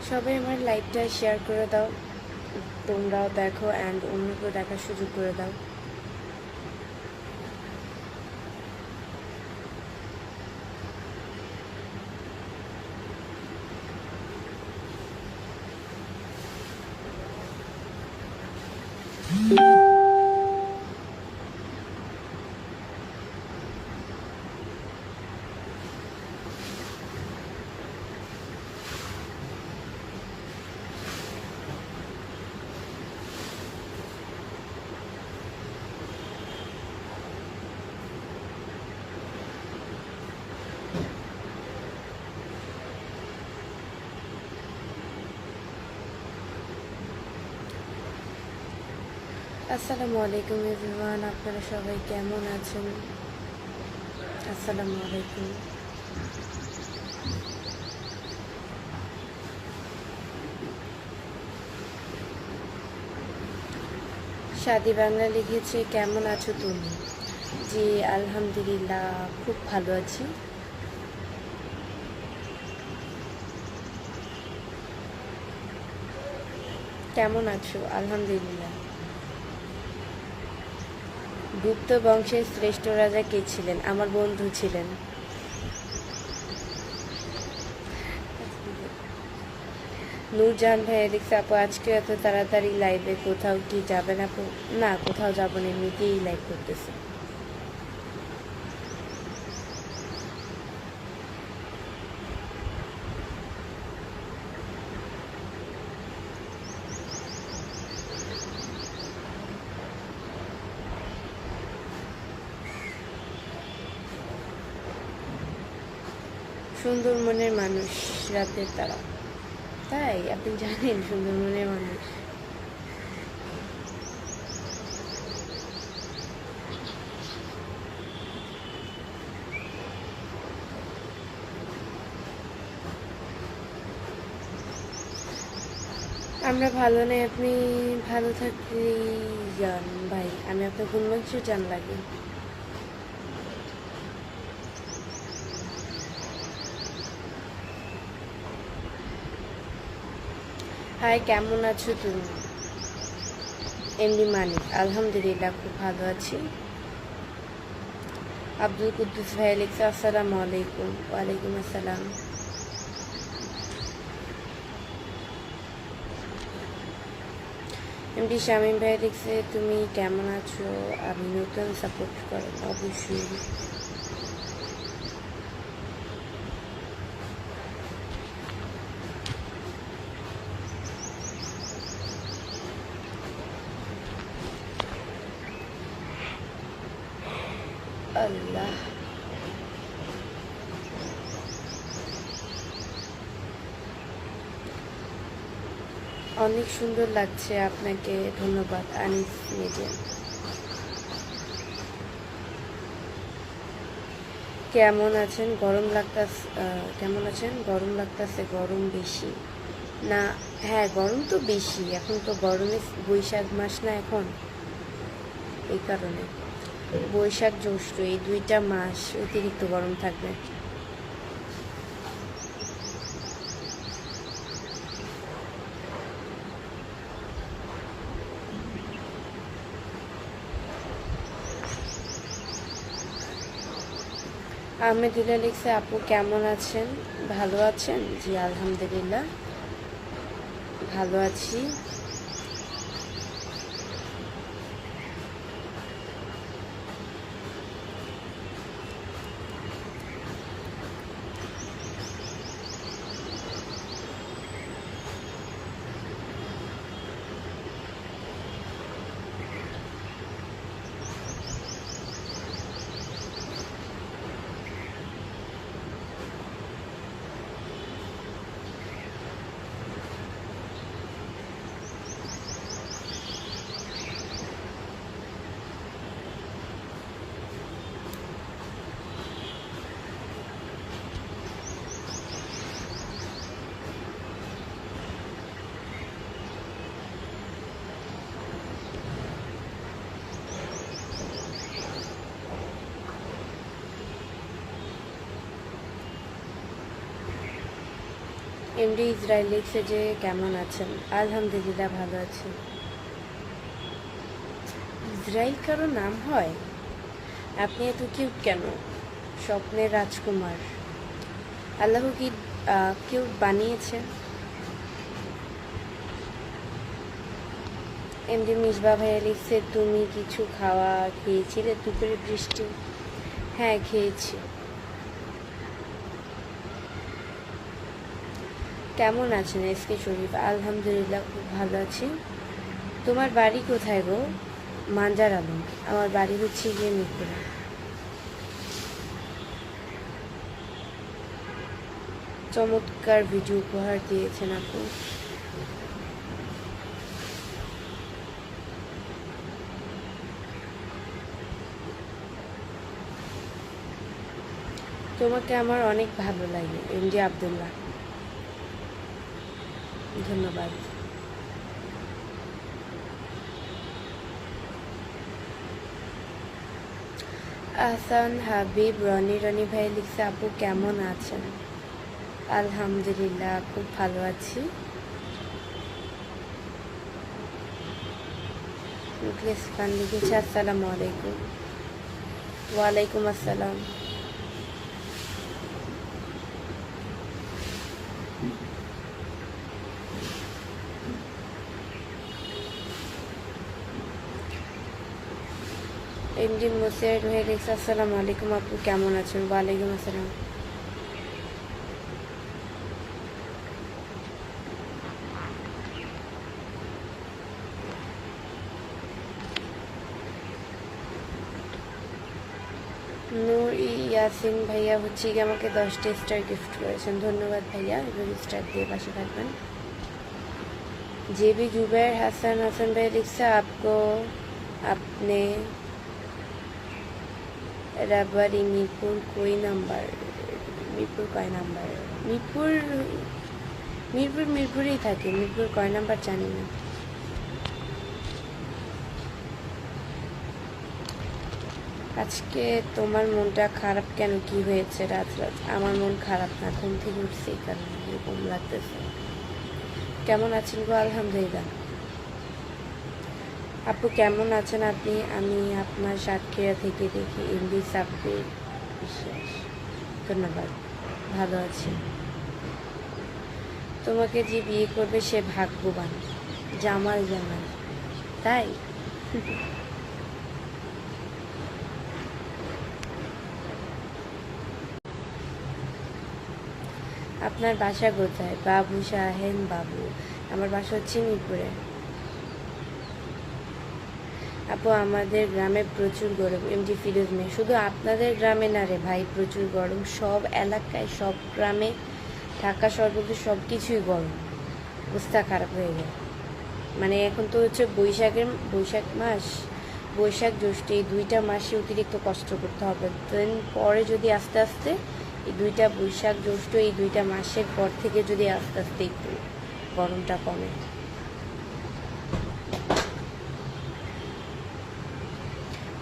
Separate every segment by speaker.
Speaker 1: সবাই আমার লাইভটা শেয়ার করে দাও, তোমরাও দেখো অ্যান্ড অন্যকেও দেখার সুযোগ করে দাও। আসসালামু আলাইকুম এভরিওয়ান, আপনারা সবাই কেমন আছেন? আসসালামু আলাইকুম। শাদি বাংলা লিখেছে, কেমন আছো তুমি? জি আলহামদুলিল্লাহ, খুব ভালো আছি। কেমন আছো? আলহামদুলিল্লাহ। গুপ্ত বংশের শ্রেষ্ঠ রাজা কে ছিলেন? আমার বন্ধু ছিলেন। নূরজাহান ভাইয়া লিখছে, আপু আজকে এত তাড়াতাড়ি লাইভে কোথাও কি যাবেন আপু? না, কোথাও যাবো না, এমনিতেই লাইভ করতেছে। সুন্দর মনের মানুষ, রাতের তারা। তাই আপনি জানেন সুন্দর মনের মানুষ? আমরা ভালো নেই, আপনি ভালো থাকলেই যান ভাই। আমি আপনার কোন মানুষের জান লাগে? হাই, কেমন আছো তুমি? এমডি মানিক, আলহামদুলিল্লাহ খুব ভালো আছি। আব্দুল কুদ্দুস ভাই লিখছে, আসসালামু আলাইকুম। ওয়ালাইকুম আসসালাম। এমডি শামীম ভাই লিখছে, তুমি কেমন আছো? আমি নতুন, সাপোর্ট করেন অবশ্যই। আল্লাহ, অনেক সুন্দর লাগছে আপনাকে, ধন্যবাদ আনিস মিডিয়া। কেমন আছেন? গরম লাগতাছে? কেমন আছেন? গরম লাগতাছে? গরম বেশি না? হ্যাঁ, গরম তো বেশি এখন, তো গরমে বৈশাখ মাস না এখন, এই কারণে। বৈশাখ জ্যৈষ্ঠ এই 2টা মাস অতিরিক্ত গরম থাকবে। আহমেদুল্লাহ লিখছে, আপু কেমন আছেন? ভালো আছেন? জি আলহামদুলিল্লাহ ভালো আছি। এমডি ইসরায়েল লিখছে যে কেমন আছেন? আলহামদুলিল্লাহ ভালো আছি। ইসরায়েল কারো নাম হয়? আপনি এত কিউট কেন? স্বপ্নের রাজকুমার। আল্লাহ কি কিউট বানিয়েছে? এমডি মিসবা ভাইয়া লিখছে তুমি কিছু খেয়েছিলে দুপুরে বৃষ্টি? হ্যাঁ খেয়েছি। কেমন আছেন এসকে শরীফ? আলহামদুলিল্লাহ খুব ভালো আছি। তোমার বাড়ি কোথায় গো? মানজার আলম। আমার বাড়ি হচ্ছে গিয়ে মিরপুরে। চমৎকার ভিডিও উপহার দিয়েছেন আপু। তোমাকে আমার অনেক ভালো লাগে এমডি আব্দুল্লাহ। ধন্যবাদ। আহসান হাবিব রনি ভাই লিখছে আপু কেমন আছেন? আলহামদুলিল্লাহ খুব ভালো আছি। মুখলেস খান লিখেছে আসসালামু আলাইকুম। ওয়ালাইকুম আসসালাম। এমডি মুসিয়ার হয়ে লিখছে আসসালামু আলাইকুম আপু কেমন আছেন? ওয়ালাইকুম আসসালাম। নূর ইয়াসিন ভাইয়া হচ্ছে কি আমাকে 10টা স্টার গিফট করেছেন। ধন্যবাদ ভাইয়া, এবার স্টার দিয়ে পাশে থাকবেন। जेबी जुबैर हसन भाई लिखा आपको अपने रबरी मीरपुर कोई नंबर मीरपुर ही থাকে মিরপুর কয় নাম্বার জানি না। আজকে তোমার মনটা খারাপ কেন? কি হয়েছে? রাত আমার মন খারাপ না, ঘুম থেকে উঠছি এই কারণে এরকম লাগতেছে। কেমন আছেন গো? আলহামদুলিল্লাহ। আপু কেমন আছেন আপনি? আমি আপনার সাতক্ষীরা থেকে দেখি এমডি সাব্বির বিশ্বাস। ধন্যবাদ, ভালো আছি। তোমাকে যে বিয়ে করবে সে ভাগ্যবান। জামাল তাই? আপনার বাসা কোথায়? বাবু শাহেন বাবু। আমার বাসা হচ্ছে মিরপুরে। আপু আমাদের গ্রামে প্রচুর গরম। এমডি ফিরোজ মেয়ে। শুধু আপনাদের গ্রামে না রে ভাই, প্রচুর গরম। সব এলাকায়, সব গ্রামে, ঢাকা সর্বত্র সব কিছুই গরম। অবস্থা খারাপ হয়ে যায়। মানে এখন তো হচ্ছে বৈশাখ মাস, বৈশাখ জ্যৈষ্ঠ, এই 2টা মাসে অতিরিক্ত কষ্ট করতে হবে। দেন পরে যদি আস্তে আস্তে এই 2টা বৈশাখ জ্যৈষ্ঠ, এই 2টা মাসের পর থেকে যদি আস্তে আস্তে একটু গরমটা কমে।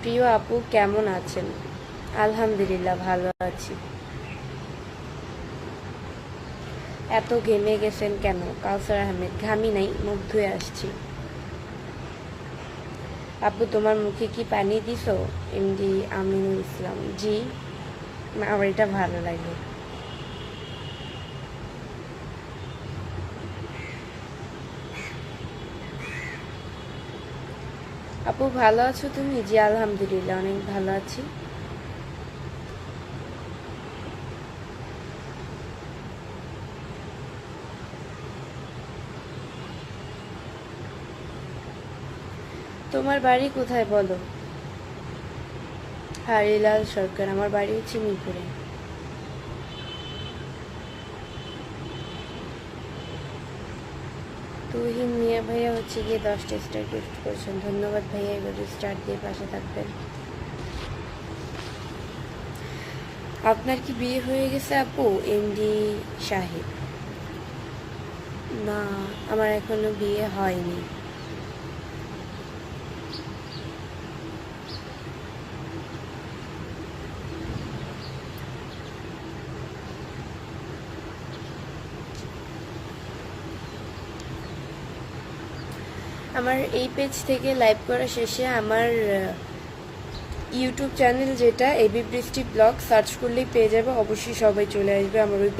Speaker 1: প্রিয় আপু কেমন আছেন? আলহামদুলিল্লাহ ভালো আছি। এত ঘেমে গেছেন কেন? কাউসার আহমেদ। ঘামি নাই, মুখ ধুয়ে আসছি। আপু তোমার মুখে কি পানি দিছো? এমডি আমিনুল ইসলাম। জি, আমার এটা ভালো লাগে। আপু ভালো আছো তুমি? জি আলহামদুলিল্লাহ অনেক ভালো আছি। তোমার বাড়ি কোথায় বলো? হারিলাল সরকার। আমার বাড়ি হচ্ছে মিরপুরে। তুহিন মিয়া ভাইয়া হচ্ছে গিয়ে 10টা স্টার গিফট করেছেন। ধন্যবাদ ভাইয়া, এবার স্টার দিয়ে পাশে থাকবেন। আপনার কি বিয়ে হয়ে গেছে আপু? এমডি সাহেব। না, আমার এখনো বিয়ে হয়নি। আমার এই পেজ থেকে লাইভ করা শেষে আমার ইউটিউব চ্যানেল যেটা এবি বৃষ্টি ব্লগ সার্চ করলেই পেয়ে যাবে, অবশ্যই সবাই চলে আসবে আমার ওই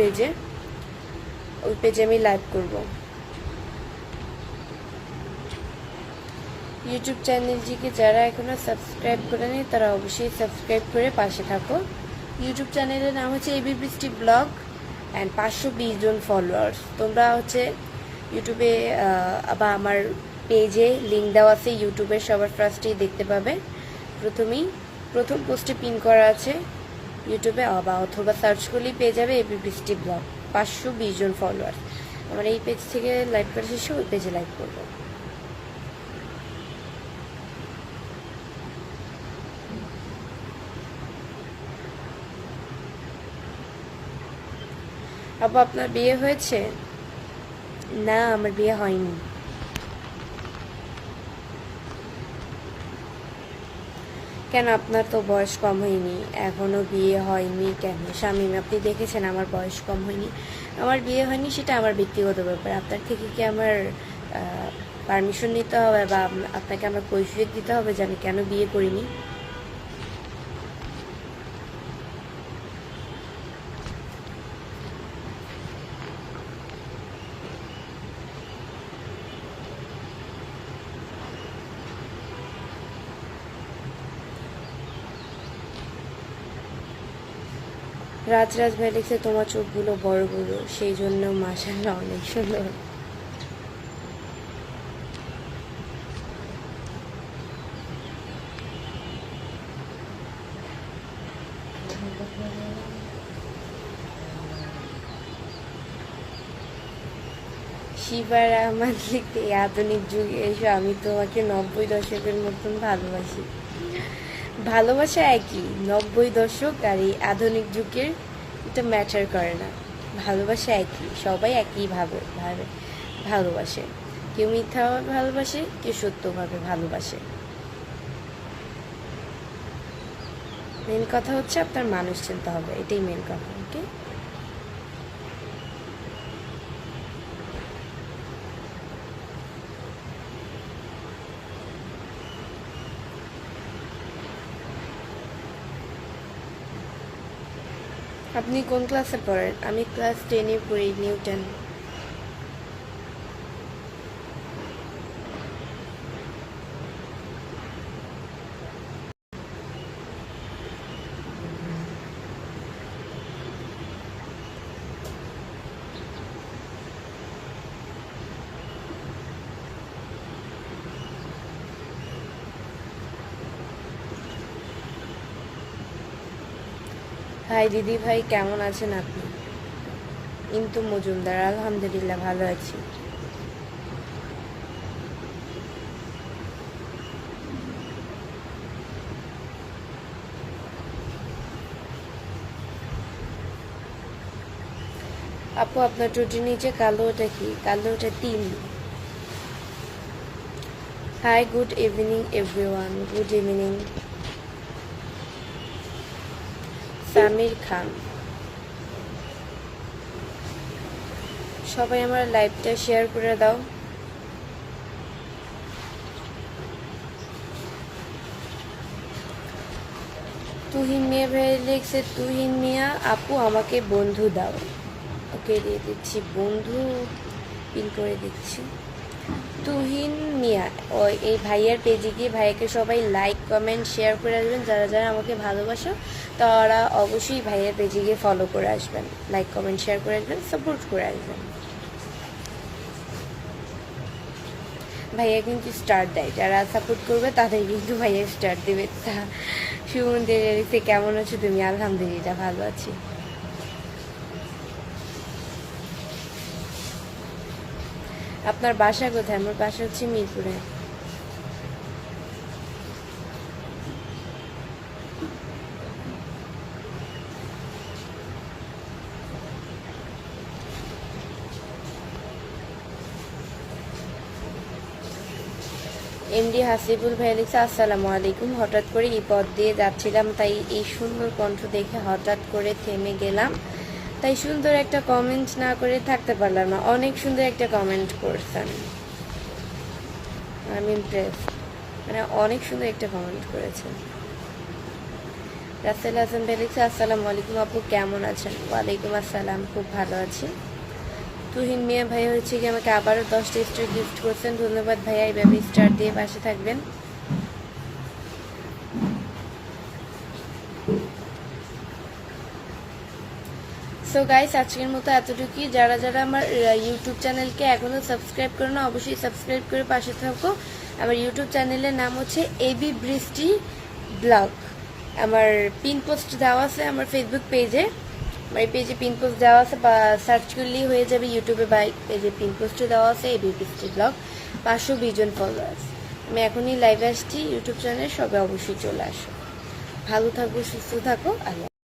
Speaker 1: পেজে আমি লাইভ করব। ইউটিউব চ্যানেলটিকে যারা এখনও সাবস্ক্রাইব করেনি তারা অবশ্যই সাবস্ক্রাইব করে পাশে থাকো। ইউটিউব চ্যানেলের নাম হচ্ছে এবি বৃষ্টি ব্লগ অ্যান্ড 520 জন ফলোয়ার্স। তোমরা হচ্ছে ইউটিউবে বা আমার পেজে লিঙ্ক দেওয়া আছে, ইউটিউবের সবার ফার্স্টেই দেখতে পাবে। প্রথম পোস্টে পিন করা আছে ইউটিউবে, অথবা সার্চ করলেই পেয়ে যাবে এবি বৃষ্টি ব্লগ 520 জন ফলোয়ার্স। আমার এই পেজ থেকে লাইভ করা শেষে ওই পেজে লাইভ করবো। আপু আপনার বিয়ে হয়েছে? না, আমার বিয়ে হয়নি। কেন, আপনার তো বয়স কম হয়নি, এখনও বিয়ে হয়নি কেন? শামীম, আপনি দেখেছেন আমার বয়স কম হয়নি, আমার বিয়ে হয়নি, সেটা আমার ব্যক্তিগত ব্যাপার। আপনার থেকে কি আমার পারমিশন নিতে হবে বা আপনাকে আমার কৈফিয়ত দিতে হবে যে আমি কেন বিয়ে করিনি? রাজ ভাই লিখছে তোমার চোখগুলো বড় বড়, সেই জন্য মাশাআল্লাহ অনেক সুন্দর। শিবার আহমদ লিখতে আধুনিক যুগে এসো, আমি তোমাকে 90 দশকের মতন ভালোবাসি। ভালোবাসা একই, 90 দশক আর এই আধুনিক যুগের এটা ম্যাটার করে না, ভালোবাসা একই, সবাই একইভাবে ভালোবাসে। কেউ মিথ্যাভাবে ভালোবাসে, কেউ সত্যভাবে ভালোবাসে। মেন কথা হচ্ছে আপনার মানুষ চিনতে হবে, এটাই মেন কথা। ওকে, আপনি কোন ক্লাসে পড়েন? আমি ক্লাস 10-এ পড়ি, নিউটন। হাই দিদি ভাই, কেমন আছেন আপনি? ইন্তু মজুমদার, আলহামদুলিল্লাহ ভালো আছি। আপু আপনার টুটির নিচে কালো, ওটা কি? কালো, ওটা তিল। Hi, good evening everyone, good evening. Samir Khan, সবাই আমার লাইভটা শেয়ার করে দাও। তুহিন মিয়া ভাই লিখছে, তুহিন মিয়া আপু আমাকে বন্ধু দাও। ওকে, দিয়ে দিচ্ছি বন্ধু, পিন করে দিচ্ছি। তুহিন মিয়া, ওই এই ভাইয়ার পেজে গিয়ে ভাইয়াকে সবাই লাইক কমেন্ট শেয়ার করে আসবেন। যারা যারা আমাকে ভালোবাসো তারা অবশ্যই ভাইয়ার পেজে গিয়ে ফলো করে আসবেন, লাইক কমেন্ট শেয়ার করে আসবেন, সাপোর্ট করে আসবেন। ভাইয়া কিন্তু স্টার দেয়, যারা সাপোর্ট করবে তাদের কিন্তু ভাইয়া স্টার দেবে। তা সুমন দেরিতে কেমন আছো তুমি? আলহামদুলিল্লাহ ভালো আছি। আপনার বাসা কোথায়? আমার বাসা হচ্ছে মিরপুরে। এমডি হাসিবুল ভাই লিখছে, আসসালামু আলাইকুম। হঠাৎ করে এই পথ দিয়ে যাচ্ছিলাম, তাই এই সুন্দর কণ্ঠ দেখে হঠাৎ করে থেমে গেলাম, তাই সুন্দর একটা কমেন্ট না করে থাকতে পারলাম না। অনেক সুন্দর একটা কমেন্ট করছেন, আই এম ইমপ্রেস, মানে অনেক সুন্দর একটা কমেন্ট করেছেন। রাসেল হাসান ভাই লিখছে আসসালামু আলাইকুম আপু, কেমন আছেন? ওয়ালাইকুম আসসালাম, খুব ভালো আছি। তুহিন মিয়া ভাই হচ্ছে কি আমাকে আবারও 10টা স্টার গিফট করছেন, ধন্যবাদ ভাইয়া, এইভাবে স্টার দিয়ে পাশে থাকবেন। সো গাইস, আজকের মতো এতটুকুই। যারা যারা আমার ইউটিউব চ্যানেলকে এখনও সাবস্ক্রাইব করে না, অবশ্যই সাবস্ক্রাইব করে পাশে থাকো। আমার ইউটিউব চ্যানেলের নাম হচ্ছে এবি বৃষ্টি ব্লগ। আমার পিন পোস্ট দেওয়া আছে আমার ফেসবুক পেজে, আমার এই পেজে পিন পোস্ট দেওয়া আছে, বা সার্চ করলেই হয়ে যাবে ইউটিউবে, বা পেজে পিন পোস্টে দেওয়া আছে এবি বৃষ্টি ব্লগ। 520 জন ফলোয়ার্স। আমি এখনই লাইভে আসছি ইউটিউব চ্যানেলে, সবাই অবশ্যই চলে আসো। ভালো থাকো, সুস্থ থাকো, আল্লাহ।